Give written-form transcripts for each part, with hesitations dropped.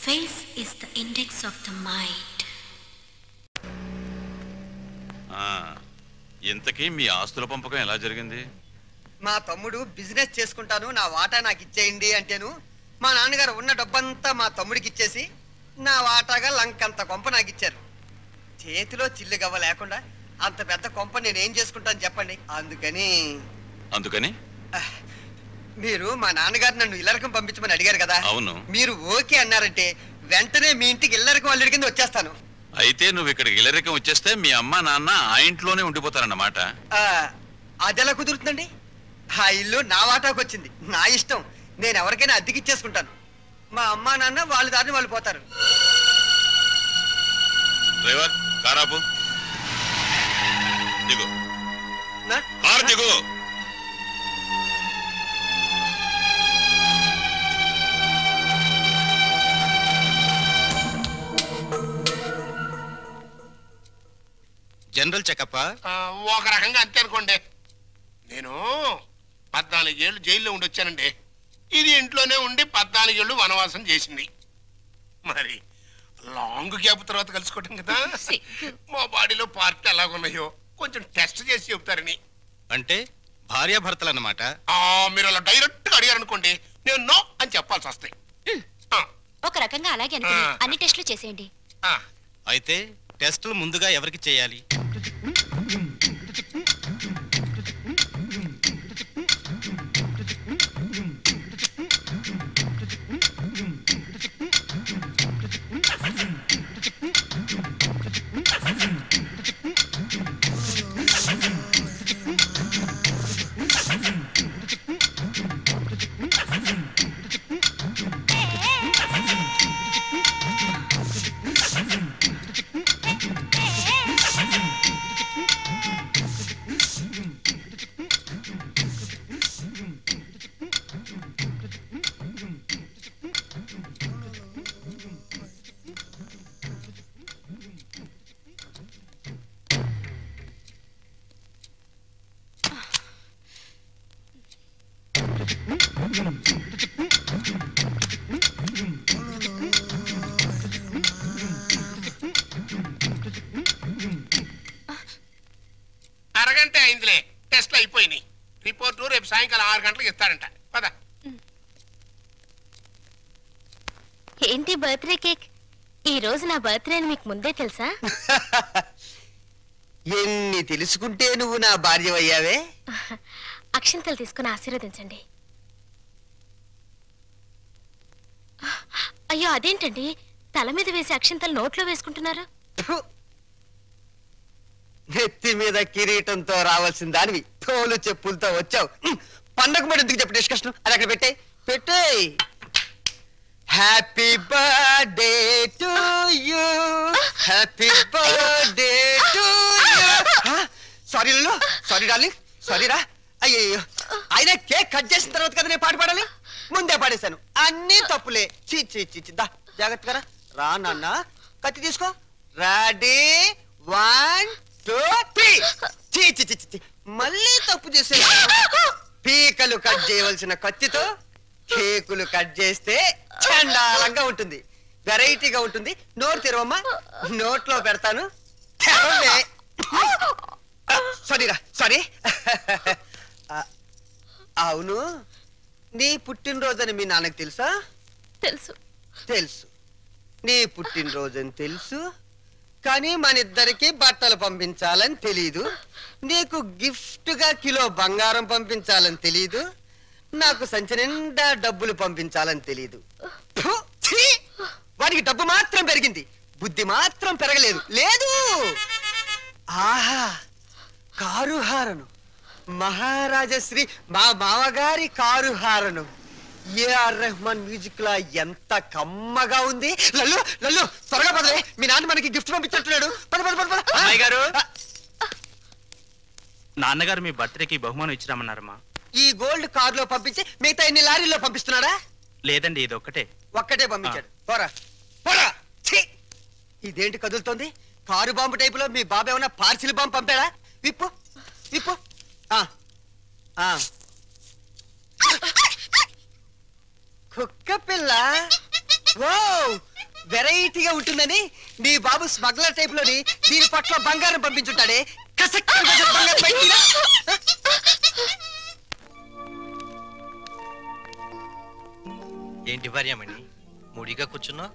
face is the index of the mind. ఇంతకీ మీ ఆస్తుల పంపకం ఎలా జరిగింది? మా తమ్ముడు బిజినెస్ చేసుకుంటాను, నా వాటా నాకు ఇచ్చేయండి అంటేను మా నాన్నగారు ఉన్న డబ్బంతా మా తమ్ముడికి ఇచ్చేసి నా వాటాగా లంకంత కొంప నాకు ఇచ్చారు. చేతిలో చిల్లు గవ్వ లేకుండా అంత పెద్ద కొంప నేనేం చేసుకుంటాను చెప్పండి. అందుకని మీరు మా నాన్నగారు నన్ను ఇల్లరకం పంపించమని అడిగారు కదా. అవును. మీరు ఓకే అన్నారంటే వెంటనే మీ ఇంటికి ఇల్లరకం అల్లుడి కింద వచ్చేస్తాను. అయితే నువ్వు ఇక్కడికి ఇల్లరకం వచ్చేస్తే మీ అమ్మ నాన్న ఆ ఇంట్లోనే ఉండిపోతారన్నమాట. అదెలా కుదురుతుందండి? ఆ ఇల్లు నా వాటాకు వచ్చింది, నా ఇష్టం. నేను ఎవరికైనా అద్దెకిచ్చేసుకుంటాను. మా అమ్మా నాన్న వాళ్ళ దారిని వాళ్ళు పోతారు. డ్రైవర్ కారాపు దిగు. కారు దిగు. జనరల్ చెకప్ ఒక రకంగా అంతే అనుకోండి. నేను 14 ఏళ్ళు జైల్లో ఉండొచ్చానండి. ఇది ఇంట్లోనే ఉండి 14 ఏళ్ళు వనవాసం చేసింది. మరి లాంగ్ గ్యాప్ తర్వాత కలుసుకోవటం కదా. మా బాడీలో పార్ట్ ఎలాగున్నాయో కొంచెం టెస్ట్ చేసి చెబుతారని. అంటే భార్యాభర్తలు అన్నమాట. మీరు అలా డైరెక్ట్ గా అడిగారు అనుకోండి, నేను నో అని చెప్పాల్సి వస్తాయి. ఒక రకంగా అలాగే అన్ని టెస్టులు చేసేయండి. అయితే టెస్టులు ముందుగా ఎవరికి చేయాలి? అరగంట అయిందిలే, టెస్ట్లు అయిపోయినాయి. రిపోర్టు రేపు సాయంకాలం 6 గంటలకు ఇస్తాడంట. పద. ఏంటి బర్త్డే కేక్? ఈ రోజు నా బర్త్డే అని మీకు ముందే తెలుసా? ఎన్ని తెలుసుకుంటే నువ్వు నా భార్యవయ్యావే. అక్షంతలు తీసుకుని ఆశీర్వదించండి. అయ్యో అదేంటండి, తల మీద వేసి అక్షంతలు నోట్లో వేసుకుంటున్నారు? నెత్తి మీద కిరీటంతో రావాల్సిన దానివి తోలు చెప్పులతో వచ్చావు. పండగ మరి ఎందుకు చెప్పు డిస్కషన్? అది అక్కడ పెట్టే. Happy birthday to you, happy birthday to you. Sorry లలో, సారీ డార్లింగ్, సారీ రా. అయ్యో, అయినా కేక్ కట్ చేసిన తర్వాత కదా నేను పాట పాడాలి. ముందే పాడేశాను, అన్ని తప్పులే. దా జాగ్రత్తగా రా నాన్న. కత్తి తీసుకో. రెడీ 1 2 3. మళ్ళీ తప్పు చేసే. పీకలు కట్ చేయవలసిన కత్తితో కేకులు కట్ చేస్తే చండాలంగా ఉంటుంది, వెరైటీగా ఉంటుంది. నోరు తెరవమ్మా, నోట్లో పెడతాను. సారీరా, సారీ. అవును, నీ పుట్టినరోజని మీ నాన్నకు తెలుసా? తెలుసు. తెలుసు, నీ పుట్టినరోజని తెలుసు. కానీ మన ఇద్దరికి బట్టలు పంపించాలని తెలీదు. నీకు గిఫ్ట్ గా కిలో బంగారం పంపించాలని తెలీదు. నాకు సంచి నిండా డబ్బులు పంపించాలని తెలీదు. వాడికి డబ్బు మాత్రం పెరిగింది, బుద్ధి మాత్రం పెరగలేదు. లేదు. ఆహా, కారు హారను, మహారాజశ్రీ మా మామగారి car horn. A R Rahman music లా ఎంత కమ్మగా ఉంది. లల్లు లల్లు త్వరగా పదవే, మీ నాన్న మనకి గిఫ్ట్ పంపించట్లేడు. పద పద పద. అమ్మాయి గారు, నాన్నగారు మీ బర్త్డేకి బహుమానం ఇచ్చిరామన్నారమ్మా. ఈ గోల్డ్ కార్ లో పంపించి మిగతా ఎన్ని లారీల్లో పంపిస్తున్నాడా? లేదండి, ఇది ఒక్కటే పంపించాడు. పోరా పోరా. ఇదేంటి కదులుతోంది? కారు బాంబు టైపులో మీ బాబు ఏమన్నా పార్సిల్ బాంబు పంపాడా? విప్పు విప్పు. కుక్క పిల్ల. ఓ వెరైటీగా ఉంటుందని నీ బాబు స్మగ్లర్ టైప్ లోని దీని పట్ల బంగారం పంపించుంటాడే. కసక్కన బంగారం బయటిరా. ఏంటి భార్యమణి మూడిగా కూర్చున్నావు?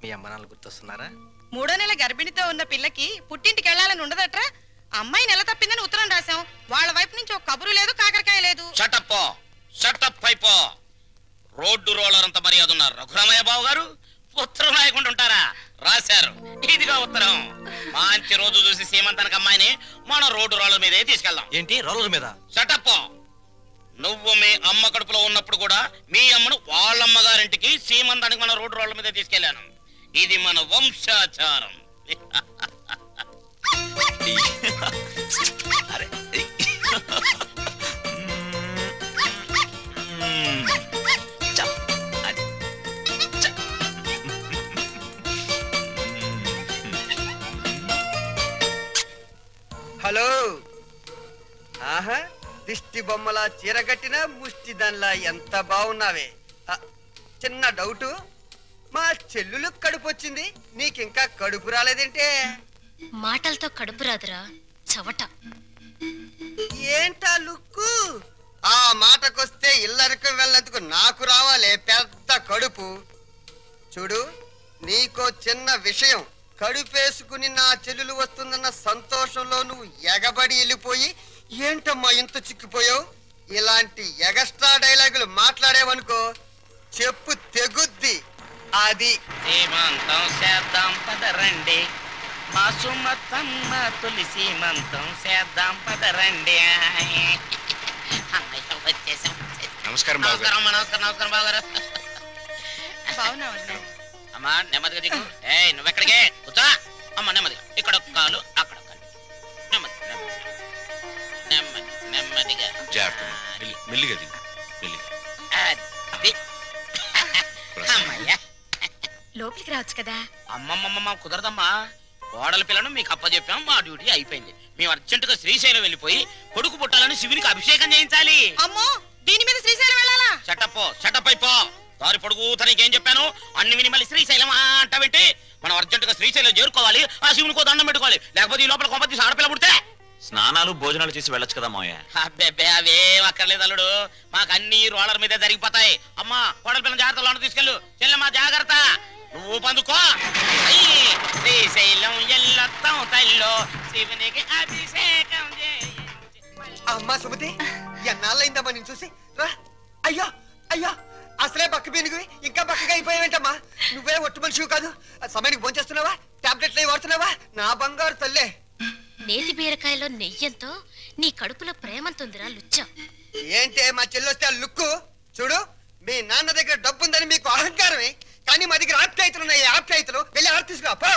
మీ అమ్మ నాన్న గుర్తొస్తున్నారా? 3వ నెల గర్భిణితో ఉన్న పిల్లకి పుట్టింటికి వెళ్ళాలని ఉండదట్రా. అమ్మాయి నెల తప్పిందని ఉత్తరం రాశాం. వాళ్ళ వైపు నుంచి ఒక కబురు లేదు, కాకరకాయ లేదు. షటప్ అయిపో. రోడ్డు రోలర్ అంత మర్యాద ఉన్నారు రఘురామయ్య బాబు గారు. ఉత్తరం రాయకుండా ఉంటారా? రాశారు. ఇదిగా ఉత్తరం. మంచి రోజు చూసి సీమంతానికి అమ్మాయిని మన రోడ్డు రోలర్ మీదే తీసుకెళ్దాం. ఏంటి రోలర్ మీద? షటప్. నువ్వు మీ అమ్మ కడుపులో ఉన్నప్పుడు కూడా మీ అమ్మను వాళ్ళమ్మగారింటికి సీమంతానికి మన రోడ్డు రోలర్ మీదే తీసుకెళ్లాను. ఇది మన వంశాచారం. హలో. ఆహా, దిష్టి బొమ్మలా చీరగట్టిన ముష్టి దానిలా ఎంత బాగున్నావే. చిన్న డౌటు, మా చెల్లులు కడుపు వచ్చింది, నీకింకా కడుపు రాలేదేంటే? మాటలతో కడుపు రాదురా చవట. ఏంటా లుక్కు? ఆ మాటకొస్తే ఇల్లరికి వెళ్ళేందుకు నాకు రావాలే పెద్ద కడుపు. చూడు, నీకో చిన్న విషయం. కడుపేసుకుని నా చెల్లెలు వస్తుందన్న సంతోషంలో నువ్వు ఎగబడి వెళ్ళిపోయి ఏంటమ్మా ఇంత చిక్కిపోయావు? ఇలాంటి ఎగస్ట్రా డైలాగులు మాట్లాడేవనుకో చెప్పు తెగుద్ది. అది సీమంతం చేద్దాం పదరండి, మా సుమతమ్మ తొలి సీమంతం చేద్దాం పదరండి. వచ్చేసాం. నమస్కారం నమస్కారం నమస్కారం బాబు గారు. బాగున్నావు అమ్మా నెమ్మదిగా దిగు. నువ్వెక్కడికే కూర్చో. అమ్మ నెమ్మదిగా, ఇక్కడ ఒక కాలు అక్కడ ఒక కాలు. నెమ్మది నెమ్మది నెమ్మదిగా మెల్లిగా దిగు. అమ్మయ్యా. లోపలికి రావచ్చు కదా. అమ్మమ్మమ్మ కుదరదమ్మా. కోడల పిల్లను మీకు అప్పచెప్పాం. మా డ్యూటీ అయిపోయింది. మేము అర్జెంటుగా శ్రీశైలం వెళ్ళిపోయి కొడుకు పుట్టాలని శివునికి అభిషేకం చేయించాలి. అమ్మో, దీని మీద శ్రీశైలం వెళ్ళాలా? షటప్ అయిపో. దారి పొడుగు తనకేం చెప్పాను అన్ని విని మళ్ళీ శ్రీశైలం అంటావేంటి? మనం అర్జెంటుగా శ్రీశైలం చేరుకోవాలి. ఆ శివునికో దండం పెట్టుకోవాలి. లేకపోతే ఈ లోపల కొంపతి ఆడపిల్ల పుడితే స్నానాలు భోజనాలు చేసి వెళ్ళొచ్చు కదా మావయ్య. అబ్బే అవేం అక్కర్లేదు అల్లుడు. మాకు అన్ని రోలర్ మీదే జరిగిపోతాయి. అమ్మా కోడల పిల్లల జాగ్రత్తలో తీసుకెళ్ళు. చెల్లెమ్మా జాగ్రత్త. నువ్వు పందుకో. శ్రీశైలం ఎల్లొత్తం తల్లో శివునికి అభిషేకం. అమ్మా సుమతి, ఎన్నాళ్ళైందమ్మా నేను చూసి. రా. అయ్యో అయ్యో, అసలే బక్క పీనుగువి ఇంకా బక్కగా అయిపోయావేంటమ్మా? నువ్వే ఒట్టు మనిషివి కాదు. సమయానికి భోంచేస్తున్నావా? టాబ్లెట్లు వాడుతున్నావా? నా బంగారు తల్లే. నేతి బీరకాయలో నెయ్యంతో నీ కడుపులో ప్రేమంతుందిరా లుచ్చా. ఏంటే మా చెల్లొస్తే ఆ లుక్కు? చూడు, మీ నాన్న దగ్గర డబ్బు ఉందని మీకు అహంకారమే, కానీ మా దగ్గర ఆప్యాయతలు ఉన్నాయి. ఆప్యాయతలు వెళ్ళి ఆడ తీసుకురా పో.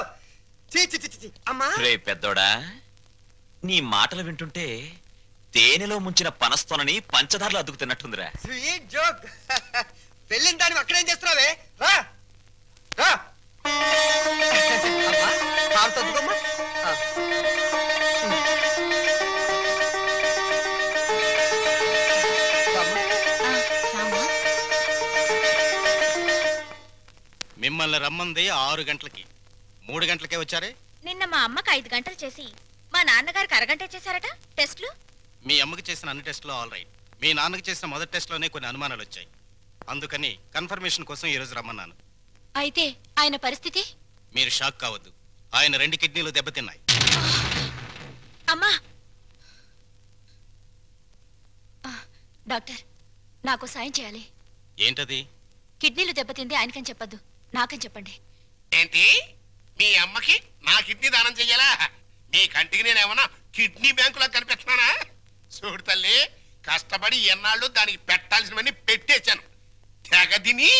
అమ్మా రే పెద్దోడా, నీ మాటలు వింటుంటే తేనెలో ముంచిన పనస్తోనని పంచదారలు అద్దుకుతున్నట్టుందిరా. Sweet joke. వెళ్ళిన దాన్ని అక్కడేం చేస్తున్నావే? రా రా. మిమ్మల్ని రమ్మంది 6 గంటలకి, 3 గంటలకే వచ్చారే. నిన్న మా అమ్మకి 5 గంటలు చేసి మా నాన్నగారికి అరగంట చేశారట టెస్ట్లు. మీ అమ్మకి చేసిన అన్ని టెస్టులు ఆల్ రైట్. మీ నాన్నకి చేసిన మొదటి టెస్ట్లోనే కొన్ని అనుమానాలు వచ్చాయి. అందుకని కన్ఫర్మేషన్ కోసం ఈ రోజు రమ్మన్నాను. అయితే ఆయన పరిస్థితి? మీరు షాక్ కావద్దు. ఆయన 2 కిడ్నీలు దెబ్బతిన్నాయి. అమ్మా డాక్టర్, నాకు సాయం చేయాలి. ఏంటది? కిడ్నీలు దెబ్బతింది ఆయనకని చెప్పద్దు, నాకని చెప్పండి. ఏంటి? మీ అమ్మకి నా కిడ్నీ దానం చెయ్యాలా? మీ కంటికి నేనేమన్నా కిడ్నీ బ్యాంకులో కనిపెట్టినానా? చూడు తల్లి, కష్టపడి ఎన్నాళ్ళు దానికి పెట్టాల్సినవన్నీ పెట్టేశాను. తెగదిని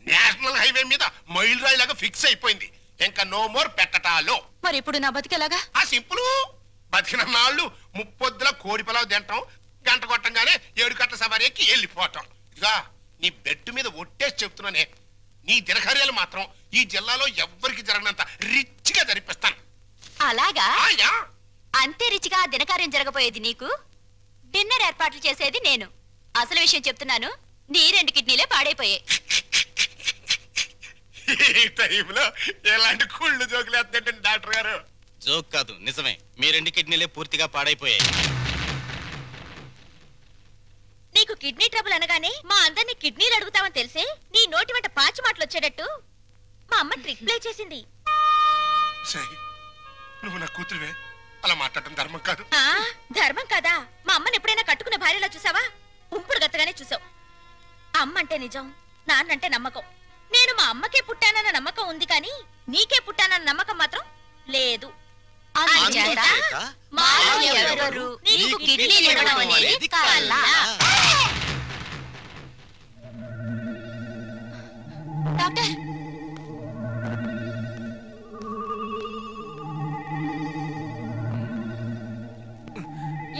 నేషనల్ హైవే మీద మైల్ రాయిలాగా ఫిక్స్ అయిపోయింది. ఇంకా నో మోర్ పెట్టటాలో. మరి ఇప్పుడు నా బతికేలాగా? ఆ సింపుల్. బతికిన నాళ్ళు ముప్పొద్దుల కోడి పిలవ తింటాం, గంట కొట్టంగానే 7 గంటల సవారీ ఎక్కి వెళ్ళిపోవటం. ఇదిగా నీ బెడ్ మీద ఒట్టేసి చెప్తున్నానే, నీ దినకార్యాలు మాత్రం ఈ జిల్లాలో ఎవ్వరికి జరగనంత రిచ్గా జరిపిస్తాను. అలాగా? ఆయా అంతే రిచిగా దినకార్యం జరగబోయేది నీకు, డిన్నర్ ఏర్పాట్లు చేసేది నేను. అసలు విషయం చెప్తున్నాను, నీ 2 కిడ్నీలే పాడైపోయాయి. ఈ టైంలో ఎలాంటి కుళ్ళు జోకులు వేస్తుంటండి డాక్టర్ గారు. జోక్ కాదు, నిజమే. మీ 2 కిడ్నీలే పూర్తిగా పాడైపోయాయి. నీకు కిడ్నీ ట్రబుల్ అనగానే మా అందరినీ కిడ్నీలు అడుగుతావని తెలిసే నీ నోటి వెంట పాచి మాటలు వచ్చేటట్టు మా అమ్మ ట్రిక్ ప్లే చేసింది. సై, నువ్వు నా కూతురువే, అలా మాట్లాడటం ధర్మం కాదు. ధర్మం కాదా? మా అమ్మని ఎప్పుడైనా కట్టుకున్న భార్యలా చూసావా? ఉంపుడు గత్తగానే చూసావు. అమ్మ అంటే నిజం, నాన్నంటే నమ్మకం. నేను మా అమ్మకే పుట్టానన్న నమ్మకం ఉంది కానీ నీకే పుట్టానన్న నమ్మకం మాత్రం లేదు. డాక్టర్,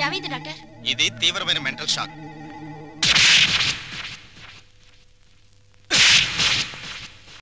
ఏమైంది డాక్టర్? ఇది తీవ్రమైన మెంటల్ షాక్.